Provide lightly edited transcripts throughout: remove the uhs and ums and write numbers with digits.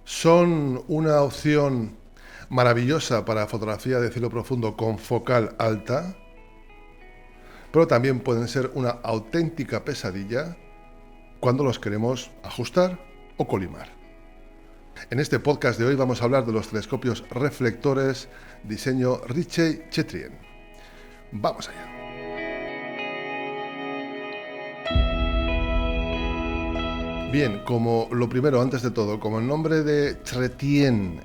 Son una opción maravillosa para fotografía de cielo profundo con focal alta, pero también pueden ser una auténtica pesadilla cuando los queremos ajustar o colimar. En este podcast de hoy vamos a hablar de los telescopios reflectores diseño Ritchey-Chrétien. Vamos allá. Bien, como lo primero, antes de todo, como el nombre de Chrétien,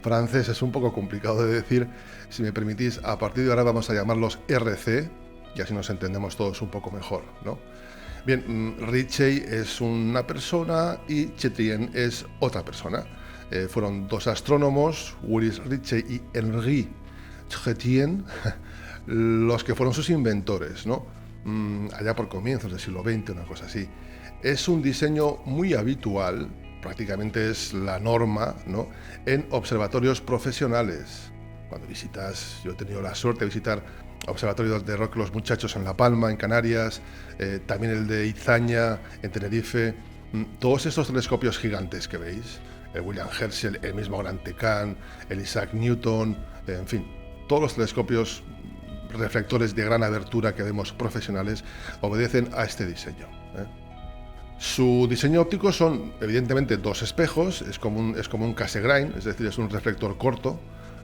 francés es un poco complicado de decir, si me permitís, a partir de ahora vamos a llamarlos RC, y así nos entendemos todos un poco mejor, ¿no? Bien, Ritchey es una persona y Chrétien es otra persona. Fueron dos astrónomos, Willis Ritchey y Henri Chrétien, los que fueron sus inventores, ¿no? Allá por comienzos del siglo XX, una cosa así. Es un diseño muy habitual, prácticamente es la norma, ¿no?, en observatorios profesionales. Cuando visitas, yo he tenido la suerte de visitar observatorios de Roque los Muchachos en La Palma, en Canarias, también el de Izaña, en Tenerife. Todos estos telescopios gigantes que veis, el William Herschel, el mismo Gran Tecan, el Isaac Newton, en fin, todos los telescopios reflectores de gran abertura que vemos profesionales obedecen a este diseño. Su diseño óptico son evidentemente dos espejos, es como un Cassegrain, es decir, es un reflector corto,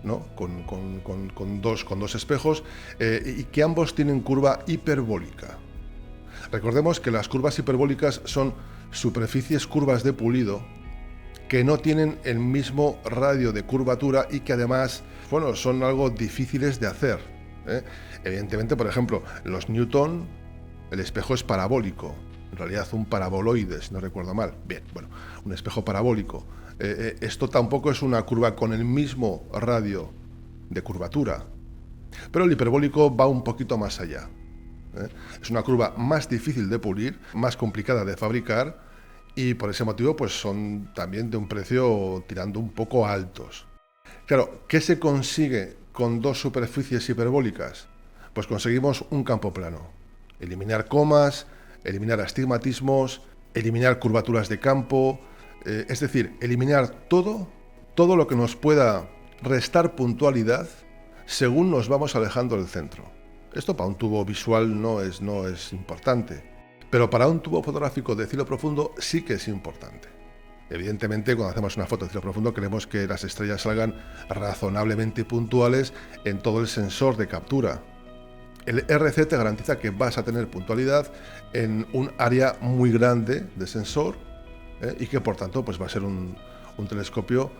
¿no?, con dos espejos, y que ambos tienen curva hiperbólica. Recordemos que las curvas hiperbólicas son superficies curvas de pulido que no tienen el mismo radio de curvatura y que además, bueno, son algo difíciles de hacer. Evidentemente, por ejemplo, los Newton, el espejo es parabólico, en realidad un paraboloide, si no recuerdo mal. Bien, bueno, un espejo parabólico. Esto tampoco es una curva con el mismo radio de curvatura, pero el hiperbólico va un poquito más allá. Es una curva más difícil de pulir, más complicada de fabricar y por ese motivo pues son también de un precio tirando un poco altos. Claro, ¿qué se consigue con dos superficies hiperbólicas? Pues conseguimos un campo plano. Eliminar comas, eliminar astigmatismos, eliminar curvaturas de campo, es decir, eliminar todo lo que nos pueda restar puntualidad según nos vamos alejando del centro. Esto para un tubo visual no es importante, pero para un tubo fotográfico de cielo profundo sí que es importante. Evidentemente, cuando hacemos una foto de cielo profundo queremos que las estrellas salgan razonablemente puntuales en todo el sensor de captura. El RC te garantiza que vas a tener puntualidad en un área muy grande de sensor, y que por tanto pues va a ser un telescopio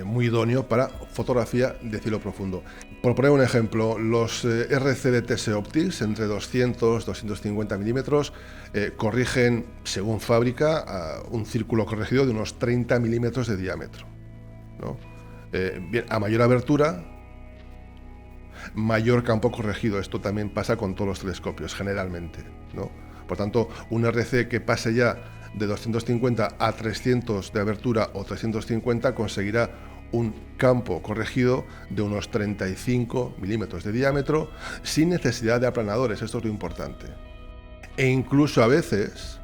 muy idóneo para fotografía de cielo profundo. Por poner un ejemplo, los RC de TS Optics entre 200-250 milímetros corrigen, según fábrica, un círculo corregido de unos 30 milímetros de diámetro, ¿no? Bien, a mayor abertura, mayor campo corregido. Esto también pasa con todos los telescopios, generalmente, ¿no? Por tanto, un RC que pase ya de 250 a 300 de abertura o 350 conseguirá un campo corregido de unos 35 milímetros de diámetro sin necesidad de aplanadores. Esto es lo importante. E incluso a veces,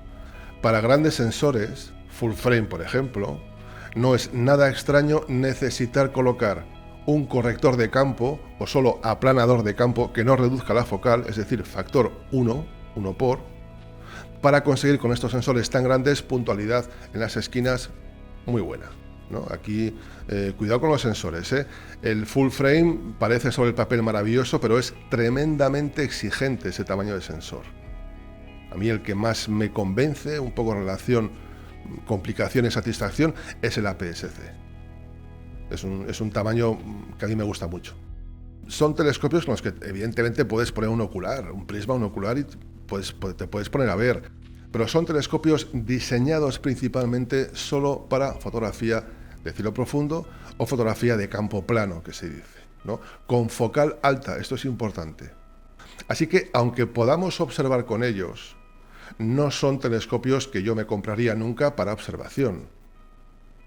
para grandes sensores, full frame por ejemplo, no es nada extraño necesitar colocar un corrector de campo o solo aplanador de campo que no reduzca la focal, es decir, factor 1 por, para conseguir con estos sensores tan grandes puntualidad en las esquinas muy buena, ¿no? Aquí, cuidado con los sensores, ¿eh? El full frame parece sobre el papel maravilloso, pero es tremendamente exigente ese tamaño de sensor. A mí el que más me convence, un poco en relación complicación y satisfacción, es el APS-C. Es un tamaño que a mí me gusta mucho. Son telescopios con los que evidentemente puedes poner un ocular, un prisma, un ocular y te puedes poner a ver. Pero son telescopios diseñados principalmente solo para fotografía de cielo profundo o fotografía de campo plano, que se dice, ¿no? Con focal alta, esto es importante. Así que, aunque podamos observar con ellos, no son telescopios que yo me compraría nunca para observación.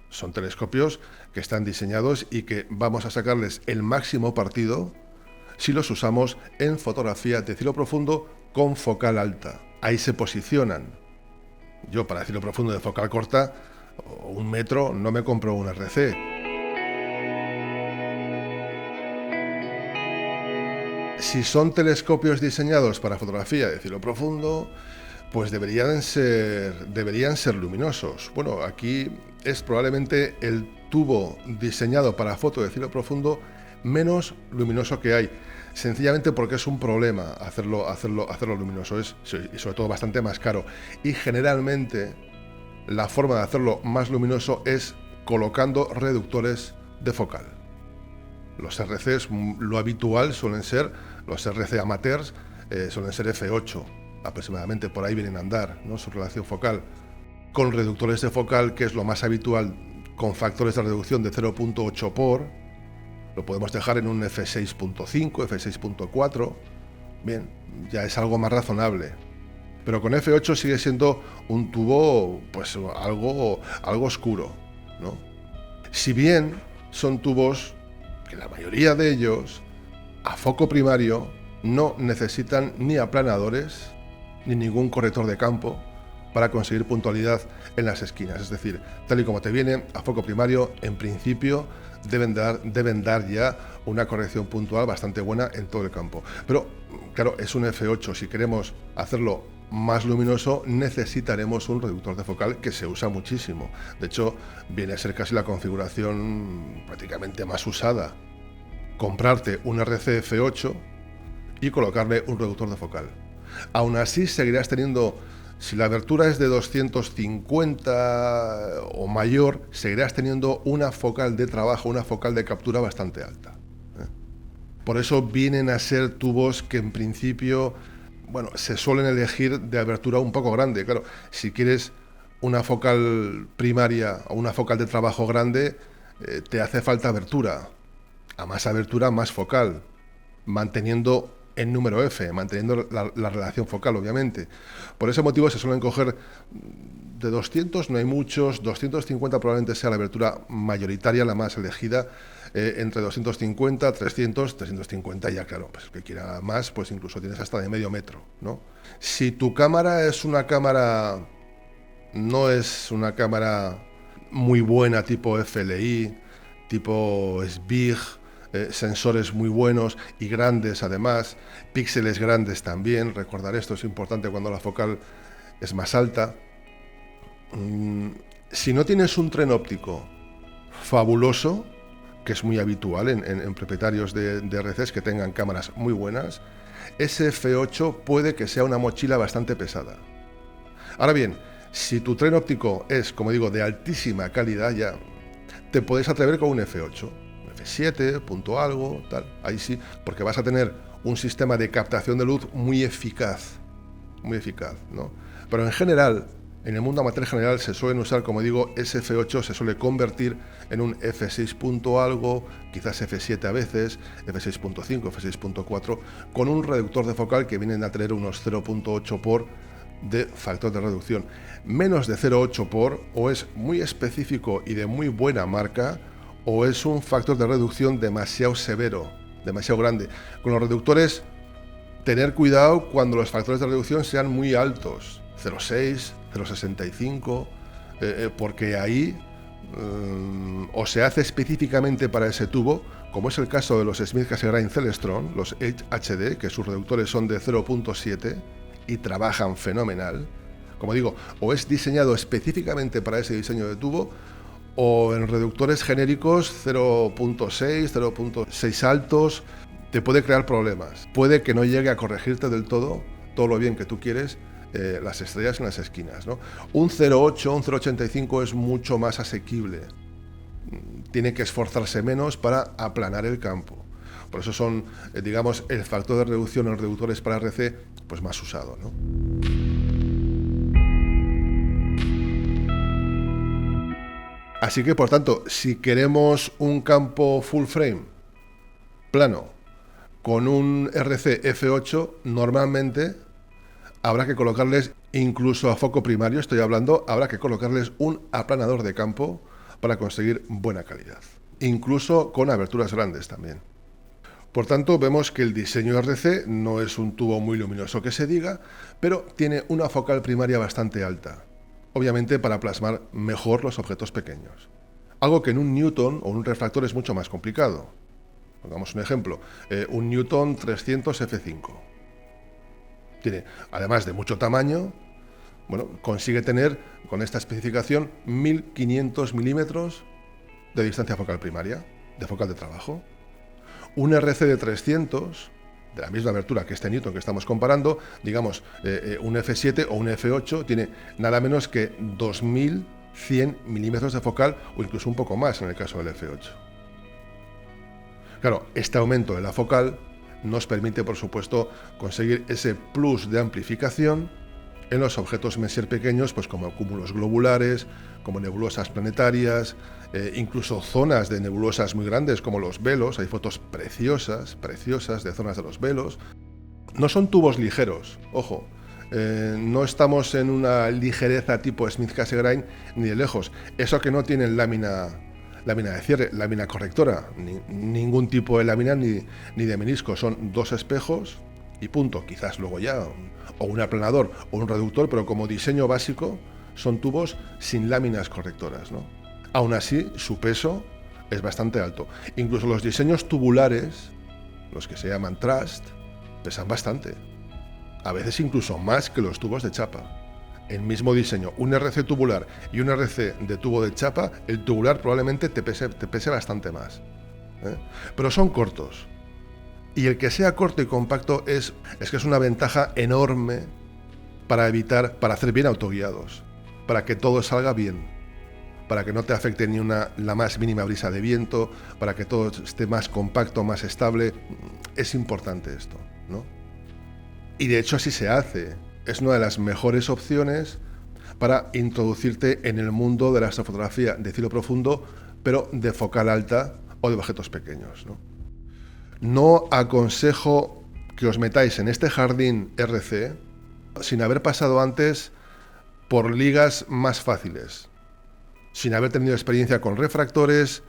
Son telescopios que están diseñados y que vamos a sacarles el máximo partido si los usamos en fotografía de cielo profundo con focal alta. Ahí se posicionan. Yo para cielo profundo de focal corta o 1 metro, no me compro un RC. Si son telescopios diseñados para fotografía de cielo profundo, pues deberían ser luminosos. Bueno, aquí es probablemente el tubo diseñado para foto de cielo profundo menos luminoso que hay, sencillamente porque es un problema hacerlo luminoso, y sobre todo bastante más caro. Y generalmente la forma de hacerlo más luminoso es colocando reductores de focal. Los RCs, lo habitual suelen ser, los RC amateurs, suelen ser f8, aproximadamente por ahí vienen a andar, ¿no?, su relación focal. Con reductores de focal, que es lo más habitual, con factores de reducción de 0.8 por, lo podemos dejar en un f6.5, f6.4, bien, ya es algo más razonable. Pero con f8 sigue siendo un tubo, pues algo oscuro, ¿no? Si bien son tubos que la mayoría de ellos, a foco primario, no necesitan ni aplanadores ni ningún corrector de campo para conseguir puntualidad en las esquinas. Es decir, tal y como te viene, a foco primario, en principio deben dar ya una corrección puntual bastante buena en todo el campo. Pero claro, es un f8. Si queremos hacerlo más luminoso, necesitaremos un reductor de focal, que se usa muchísimo. De hecho, viene a ser casi la configuración prácticamente más usada. Comprarte un RC f8 y colocarle un reductor de focal. Aún así seguirás teniendo, si la abertura es de 250 o mayor, seguirás teniendo una focal de trabajo, una focal de captura bastante alta. Por eso vienen a ser tubos que en principio, bueno, se suelen elegir de abertura un poco grande. Claro, si quieres una focal primaria o una focal de trabajo grande, te hace falta abertura. A más abertura, más focal, manteniendo en número F, manteniendo la relación focal, obviamente. Por ese motivo se suelen coger de 200, no hay muchos, 250 probablemente sea la abertura mayoritaria, la más elegida, entre 250, 300, 350 ya, claro, pues el que quiera más, pues incluso tienes hasta de medio metro, ¿no? Si tu cámara no es una cámara muy buena, tipo FLI, tipo SBIG, sensores muy buenos y grandes además, píxeles grandes también, recordar esto es importante cuando la focal es más alta. Si no tienes un tren óptico fabuloso, que es muy habitual en propietarios de RCs que tengan cámaras muy buenas, ese f8 puede que sea una mochila bastante pesada. Ahora bien, si tu tren óptico es, como digo, de altísima calidad, ya te puedes atrever con un f8. F7, punto algo, tal, ahí sí, porque vas a tener un sistema de captación de luz muy eficaz, ¿no? Pero en general, en el mundo amateur general se suelen usar, como digo, ese F8 se suele convertir en un F6 punto algo, quizás F7 a veces, F6.5, F6.4, con un reductor de focal que vienen a tener unos 0.8 por de factor de reducción. Menos de 0.8 por, o es muy específico y de muy buena marca, o es un factor de reducción demasiado severo, demasiado grande. Con los reductores, tener cuidado cuando los factores de reducción sean muy altos, 0.6, 0.65, porque ahí o se hace específicamente para ese tubo, como es el caso de los Smith Cassegrain Celestron, los HD, que sus reductores son de 0.7 y trabajan fenomenal. Como digo, o es diseñado específicamente para ese diseño de tubo, o en reductores genéricos 0.6, 0.6 altos, te puede crear problemas. Puede que no llegue a corregirte del todo lo bien que tú quieres, las estrellas en las esquinas, ¿no? Un 0.8, un 0.85 es mucho más asequible. Tiene que esforzarse menos para aplanar el campo. Por eso son, digamos, el factor de reducción en los reductores para RC, pues más usado, ¿no? Así que, por tanto, si queremos un campo full frame, plano, con un RC f8, normalmente habrá que colocarles, incluso a foco primario, estoy hablando, habrá que colocarles un aplanador de campo para conseguir buena calidad. Incluso con aberturas grandes también. Por tanto, vemos que el diseño RC no es un tubo muy luminoso que se diga, pero tiene una focal primaria bastante alta. obviamente para plasmar mejor los objetos pequeños. Algo que en un Newton o un refractor es mucho más complicado. Pongamos un ejemplo, un Newton 300 F5. Tiene, además de mucho tamaño, bueno, consigue tener con esta especificación 1500 milímetros de distancia focal primaria, de focal de trabajo. Un RC de 300, de la misma abertura que este Newton que estamos comparando, digamos, un F7 o un F8 tiene nada menos que 2100 milímetros de focal o incluso un poco más en el caso del F8. Claro, este aumento de la focal nos permite, por supuesto, conseguir ese plus de amplificación en los objetos Messier pequeños, pues como cúmulos globulares, como nebulosas planetarias, incluso zonas de nebulosas muy grandes como los velos. Hay fotos preciosas de zonas de los velos. No son tubos ligeros, ojo, no estamos en una ligereza tipo Smith-Cassegrain ni de lejos. Eso que no tienen lámina de cierre, lámina correctora, ningún tipo de lámina ni de menisco, son dos espejos y punto, quizás luego ya, o un aplanador o un reductor, pero como diseño básico son tubos sin láminas correctoras, ¿no? Aún así, su peso es bastante alto. Incluso los diseños tubulares, los que se llaman trust, pesan bastante. A veces incluso más que los tubos de chapa. El mismo diseño, un RC tubular y un RC de tubo de chapa, el tubular probablemente te pese bastante más, ¿eh? Pero son cortos. Y el que sea corto y compacto es que es una ventaja enorme para hacer bien autoguiados, para que todo salga bien, para que no te afecte ni la más mínima brisa de viento, para que todo esté más compacto, más estable. Es importante esto, ¿no? Y de hecho así se hace. Es una de las mejores opciones para introducirte en el mundo de la astrofotografía de cielo profundo, pero de focal alta o de objetos pequeños, ¿no? No aconsejo que os metáis en este jardín RC sin haber pasado antes por ligas más fáciles, sin haber tenido experiencia con refractores,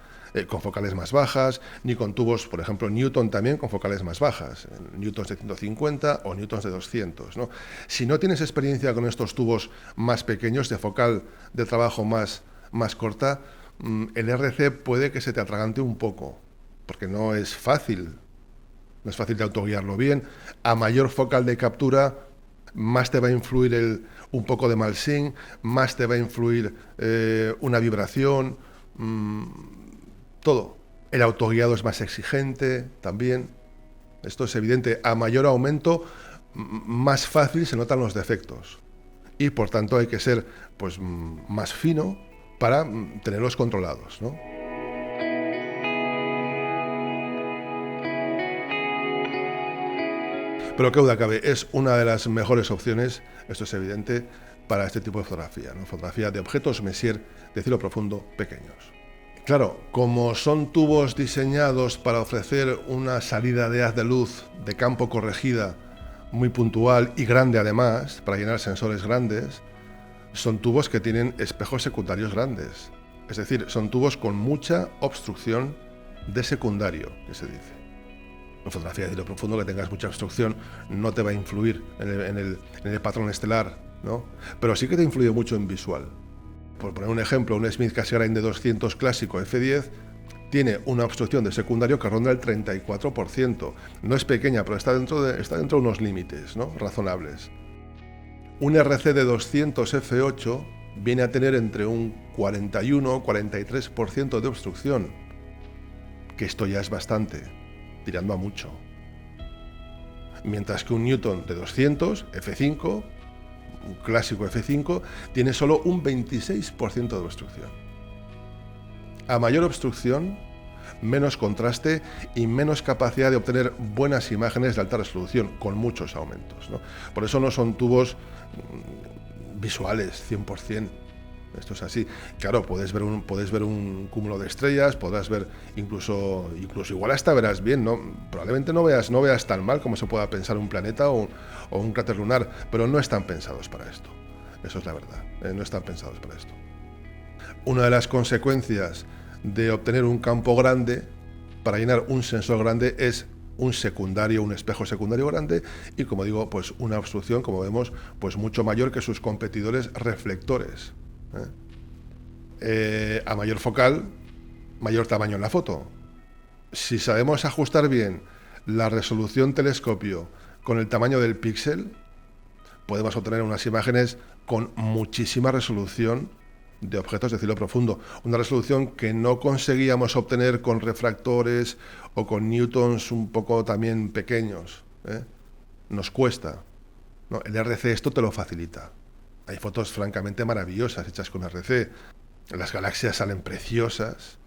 con focales más bajas, ni con tubos, por ejemplo, Newton también con focales más bajas, Newtons de 150 o Newtons de 200, ¿no? Si no tienes experiencia con estos tubos más pequeños, de focal de trabajo más corta, el RC puede que se te atragante un poco, porque no es fácil de autoguiarlo bien. A mayor focal de captura, más te va a influir un poco de malsync, más te va a influir una vibración, todo. El autoguiado es más exigente también. Esto es evidente. A mayor aumento, más fácil se notan los defectos. Y por tanto hay que ser pues, más fino para tenerlos controlados, ¿no? Pero qué duda cabe, es una de las mejores opciones, esto es evidente, para este tipo de fotografía, ¿no? Fotografía de objetos Messier de cielo profundo pequeños. Claro, como son tubos diseñados para ofrecer una salida de haz de luz de campo corregida muy puntual y grande además, para llenar sensores grandes, son tubos que tienen espejos secundarios grandes. Es decir, son tubos con mucha obstrucción de secundario, que se dice. En fotografía de cielo profundo, que tengas mucha obstrucción no te va a influir en el patrón estelar, ¿no? Pero sí que te influye mucho en visual. Por poner un ejemplo, un Smith-Cassegrain de 200 clásico F10 tiene una obstrucción de secundario que ronda el 34%. No es pequeña, pero está dentro de unos límites, ¿no?, razonables. Un RC de 200 F8 viene a tener entre un 41 o 43% de obstrucción, que esto ya es bastante, tirando a mucho. Mientras que un Newton de 200 F5, un clásico F5, tiene solo un 26% de obstrucción. A mayor obstrucción, menos contraste y menos capacidad de obtener buenas imágenes de alta resolución, con muchos aumentos, ¿no? Por eso no son tubos visuales 100%. Esto es así. Claro, puedes ver un cúmulo de estrellas, podrás ver incluso igual hasta verás bien, ¿no? Probablemente no veas tan mal como se pueda pensar un planeta o un cráter lunar, pero no están pensados para esto. Eso es la verdad, no están pensados para esto. Una de las consecuencias de obtener un campo grande para llenar un sensor grande es un secundario, un espejo secundario grande y, como digo, pues una obstrucción, como vemos, pues mucho mayor que sus competidores reflectores. A mayor focal, mayor tamaño en la foto. Si sabemos ajustar bien la resolución telescopio con el tamaño del píxel, podemos obtener unas imágenes con muchísima resolución de objetos de cielo profundo. Una resolución que no conseguíamos obtener con refractores o con newtons un poco también pequeños. Nos cuesta. No, el RC esto te lo facilita. Hay fotos francamente maravillosas hechas con RC. Las galaxias salen preciosas,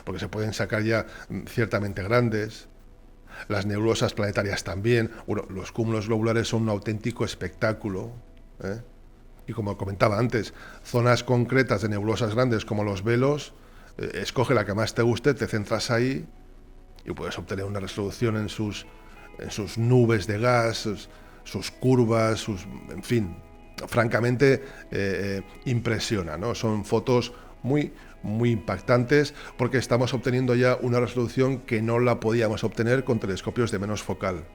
porque se pueden sacar ya ciertamente grandes. Las nebulosas planetarias también. Bueno, los cúmulos globulares son un auténtico espectáculo. Y como comentaba antes, zonas concretas de nebulosas grandes como los velos, escoge la que más te guste, te centras ahí y puedes obtener una resolución en sus nubes de gas, sus curvas, en fin, francamente impresiona, ¿no? Son fotos muy impactantes porque estamos obteniendo ya una resolución que no la podíamos obtener con telescopios de menos focal.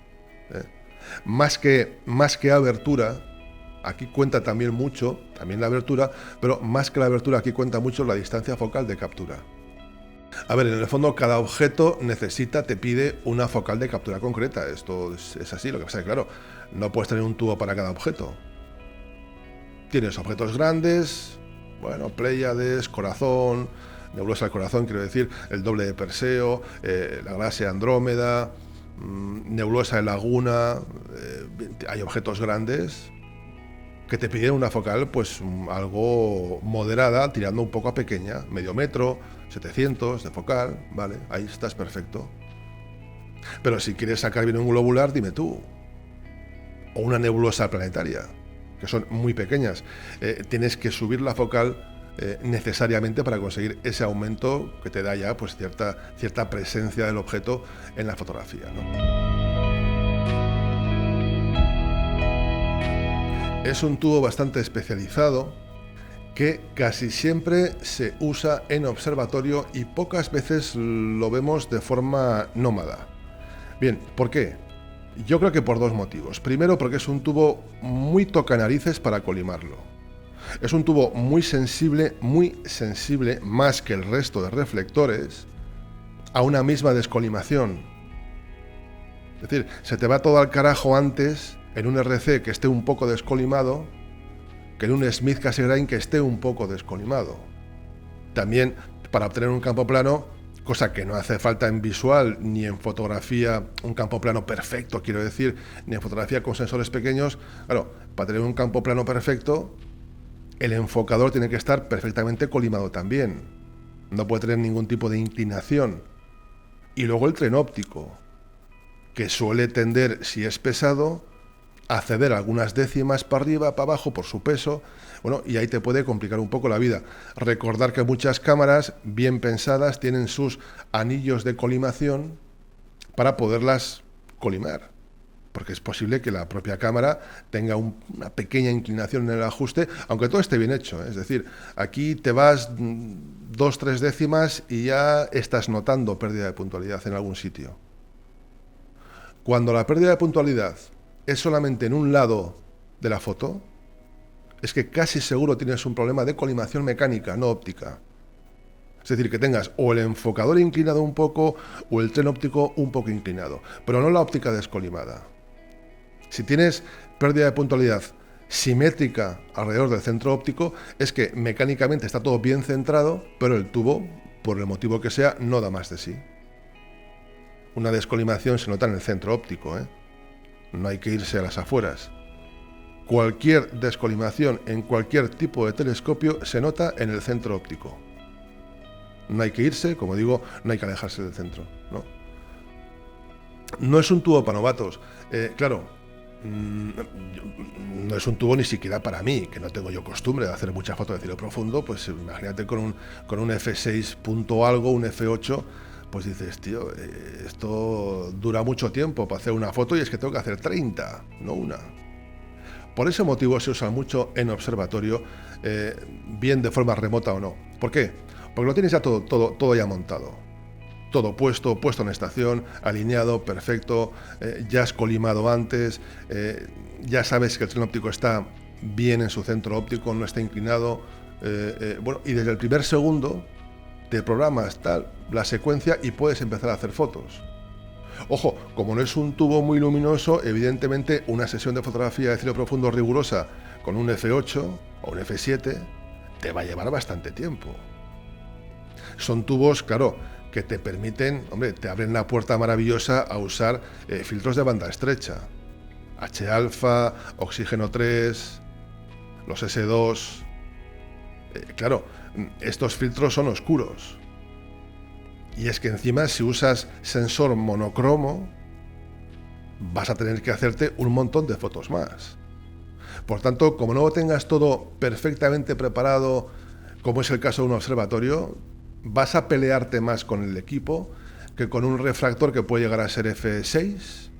Más que abertura, aquí cuenta también mucho, también la abertura, pero más que la abertura aquí cuenta mucho la distancia focal de captura. A ver, en el fondo cada objeto te pide una focal de captura concreta. Esto es así, lo que pasa es que, claro, no puedes tener un tubo para cada objeto. Tienes objetos grandes, bueno, Pléyades, Corazón, nebulosa del Corazón, quiero decir, el doble de Perseo, la galaxia Andrómeda, nebulosa de Laguna, hay objetos grandes que te piden una focal pues algo moderada, tirando un poco a pequeña, medio metro, 700 de focal, vale, ahí estás perfecto. Pero si quieres sacar bien un globular, dime tú, o una nebulosa planetaria, que son muy pequeñas, tienes que subir la focal necesariamente para conseguir ese aumento que te da ya pues cierta presencia del objeto en la fotografía, ¿no? Es un tubo bastante especializado que casi siempre se usa en observatorio y pocas veces lo vemos de forma nómada. Bien, ¿por qué? Yo creo que por dos motivos. Primero, porque es un tubo muy tocanarices para colimarlo. Es un tubo muy sensible, más que el resto de reflectores, a una misma descolimación. Es decir, se te va todo al carajo antes en un RC que esté un poco descolimado que en un Smith Cassegrain que esté un poco descolimado. También para obtener un campo plano, cosa que no hace falta en visual ni en fotografía, un campo plano perfecto, quiero decir, ni en fotografía con sensores pequeños. Claro, para tener un campo plano perfecto, el enfocador tiene que estar perfectamente colimado también. No puede tener ningún tipo de inclinación. Y luego el tren óptico, que suele tender, si es pesado, a ceder algunas décimas para arriba, para abajo, por su peso. Bueno, y ahí te puede complicar un poco la vida. Recordar que muchas cámaras, bien pensadas, tienen sus anillos de colimación para poderlas colimar. Porque es posible que la propia cámara tenga una pequeña inclinación en el ajuste, aunque todo esté bien hecho. Es decir, aquí te vas 2-3 décimas y ya estás notando pérdida de puntualidad en algún sitio. Cuando la pérdida de puntualidad es solamente en un lado de la foto, es que casi seguro tienes un problema de colimación mecánica, no óptica. Es decir, que tengas o el enfocador inclinado un poco o el tren óptico un poco inclinado, pero no la óptica descolimada. Si tienes pérdida de puntualidad simétrica alrededor del centro óptico, es que mecánicamente está todo bien centrado, pero el tubo, por el motivo que sea, no da más de sí. Una descolimación se nota en el centro óptico, No hay que irse a las afueras. Cualquier descolimación en cualquier tipo de telescopio se nota en el centro óptico. No hay que irse, como digo, no hay que alejarse del centro, ¿no? No es un tubo para novatos. Claro, no es un tubo ni siquiera para mí, que no tengo yo costumbre de hacer muchas fotos de cielo profundo. Pues imagínate con un F6 punto algo, un F8, pues dices, tío, esto dura mucho tiempo para hacer una foto y es que tengo que hacer 30, no una. Por ese motivo se usa mucho en observatorio, bien de forma remota o no. ¿Por qué? Porque lo tienes ya todo ya montado. Todo puesto en estación, alineado, perfecto, ya has colimado antes, ya sabes que el tren óptico está bien en su centro óptico, no está inclinado. Bueno, y desde el primer segundo te programas la secuencia y puedes empezar a hacer fotos. Ojo, como no es un tubo muy luminoso, evidentemente una sesión de fotografía de cielo profundo rigurosa con un f8 o un f7 te va a llevar bastante tiempo. Son tubos, claro, que te permiten, hombre, te abren la puerta maravillosa a usar filtros de banda estrecha. H-alfa, oxígeno 3, los S2. Claro, estos filtros son oscuros. Y es que encima, si usas sensor monocromo, vas a tener que hacerte un montón de fotos más. Por tanto, como no lo tengas todo perfectamente preparado, como es el caso de un observatorio, vas a pelearte más con el equipo que con un refractor que puede llegar a ser f6,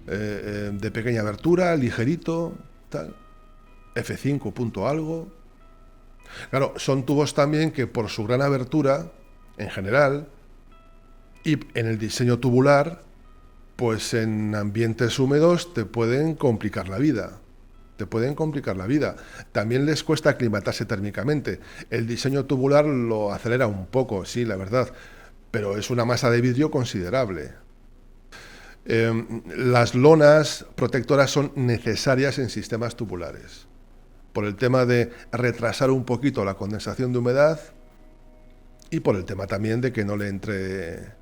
de pequeña abertura, ligerito, tal, f5 punto algo. Claro, son tubos también que por su gran abertura, en general, y en el diseño tubular, pues en ambientes húmedos te pueden complicar la vida. También les cuesta aclimatarse térmicamente. El diseño tubular lo acelera un poco, sí, la verdad, pero es una masa de vidrio considerable. Las lonas protectoras son necesarias en sistemas tubulares, por el tema de retrasar un poquito la condensación de humedad y por el tema también de que no le entre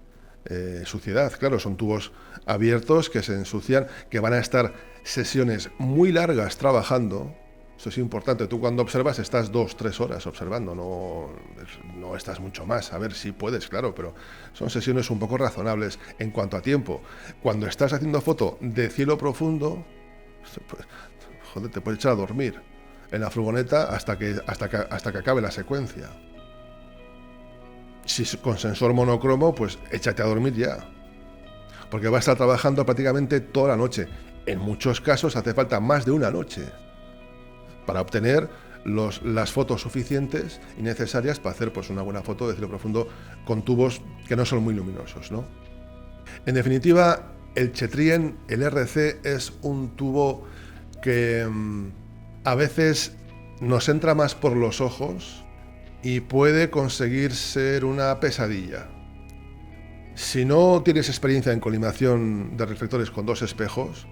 suciedad. Claro, son tubos abiertos que se ensucian, que van a estar sesiones muy largas trabajando. Eso es importante. Tú cuando observas estás 2-3 horas observando, no estás mucho más. A ver si puedes, claro, pero son sesiones un poco razonables en cuanto a tiempo. Cuando estás haciendo foto de cielo profundo, pues, joder, te puedes echar a dormir en la furgoneta hasta que acabe la secuencia. Si con sensor monocromo, pues échate a dormir ya, porque va a estar trabajando prácticamente toda la noche. En muchos casos hace falta más de una noche para obtener las fotos suficientes y necesarias para hacer pues una buena foto de cielo profundo con tubos que no son muy luminosos, ¿no? En definitiva, el Chetrien, el RC, es un tubo que a veces nos entra más por los ojos y puede conseguir ser una pesadilla. Si no tienes experiencia en colimación de reflectores con dos espejos,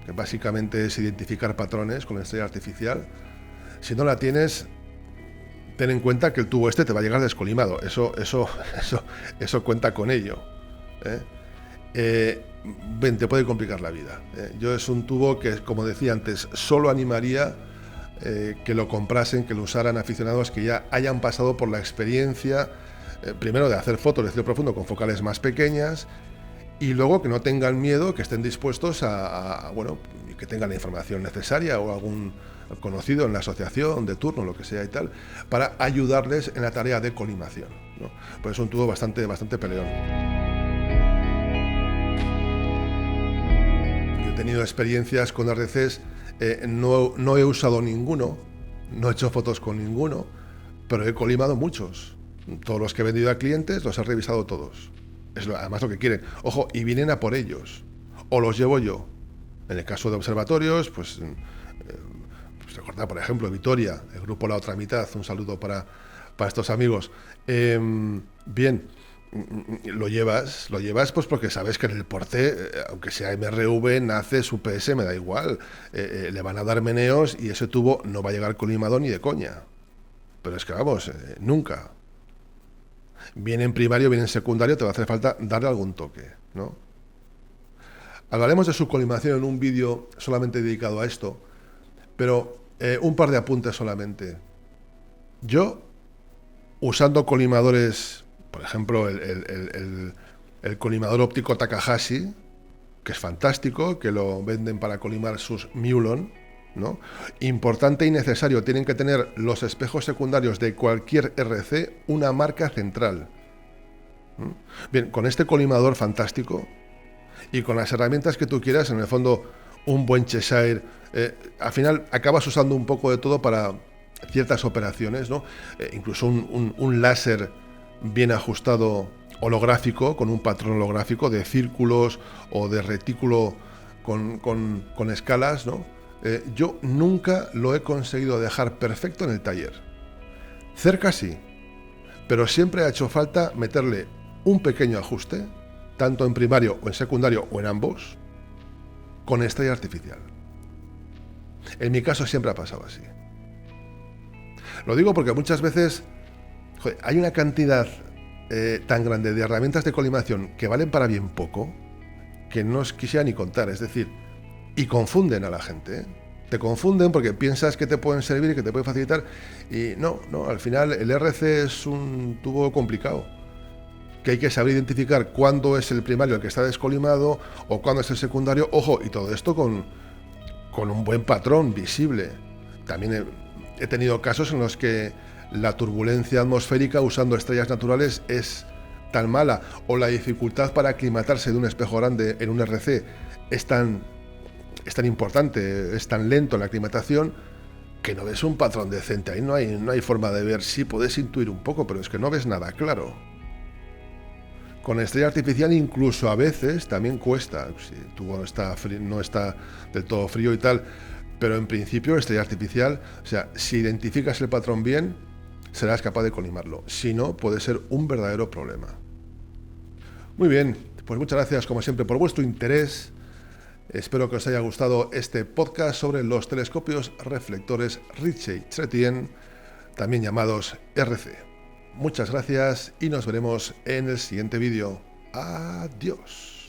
que básicamente es identificar patrones con la estrella artificial, si no la tienes, ten en cuenta que el tubo este te va a llegar descolimado. Eso cuenta con ello. Te puede complicar la vida. Yo es un tubo que, como decía antes, solo animaría que lo comprasen, que lo usaran aficionados que ya hayan pasado por la experiencia, primero de hacer fotos de cielo profundo con focales más pequeñas, y luego que no tengan miedo, que estén dispuestos bueno, que tengan la información necesaria o algún conocido en la asociación de turno, lo que sea y tal, para ayudarles en la tarea de colimación, ¿no? Pues es un tubo bastante peleón. Yo he tenido experiencias con RCs. No he usado ninguno, no he hecho fotos con ninguno, pero he colimado muchos. Todos los que he vendido a clientes los he revisado todos. Es además lo que quieren. Ojo, y vienen a por ellos. O los llevo yo. En el caso de observatorios, pues recordad, por ejemplo, Vitoria, el grupo La Otra Mitad, un saludo para estos amigos. Bien, lo llevas pues porque sabes que en el porte, aunque sea MRV, NACES, UPS, me da igual, le van a dar meneos y ese tubo no va a llegar colimado ni de coña. Pero es que vamos, nunca. Bien en primario, bien en secundario, te va a hacer falta darle algún toque, ¿no? Hablaremos de su colimación en un vídeo solamente dedicado a esto, pero un par de apuntes solamente. Yo, usando colimadores, por ejemplo, el colimador óptico Takahashi, que es fantástico, que lo venden para colimar sus Mulon, ¿no? Importante y necesario, tienen que tener los espejos secundarios de cualquier RC una marca central. Bien, con este colimador fantástico y con las herramientas que tú quieras, en el fondo un buen Cheshire, al final acabas usando un poco de todo para ciertas operaciones, ¿no? Incluso un láser bien ajustado holográfico, con un patrón holográfico de círculos o de retículo con escalas, ¿no? Yo nunca lo he conseguido dejar perfecto en el taller. Cerca sí, pero siempre ha hecho falta meterle un pequeño ajuste, tanto en primario o en secundario o en ambos, con estrella artificial. En mi caso siempre ha pasado así. Lo digo porque muchas veces hay una cantidad tan grande de herramientas de colimación que valen para bien poco, que no os quisiera ni contar, es decir, y confunden a la gente, ¿eh? Te confunden porque piensas que te pueden servir y que te pueden facilitar, y no, al final el RC es un tubo complicado, que hay que saber identificar cuándo es el primario el que está descolimado o cuándo es el secundario, ojo, y todo esto con un buen patrón visible. También he tenido casos en los que la turbulencia atmosférica usando estrellas naturales es tan mala, o la dificultad para aclimatarse de un espejo grande en un RC es tan importante, es tan lento la aclimatación, que no ves un patrón decente. Ahí no hay forma de ver. Sí puedes intuir un poco, pero es que no ves nada claro. Con estrella artificial incluso a veces también cuesta, si el tubo no está del todo frío y tal, pero en principio estrella artificial, o sea, si identificas el patrón bien, serás capaz de colimarlo. Si no, puede ser un verdadero problema. Muy bien, pues muchas gracias como siempre por vuestro interés. Espero que os haya gustado este podcast sobre los telescopios reflectores Ritchey-Chrétien, también llamados RC. Muchas gracias y nos veremos en el siguiente vídeo. Adiós.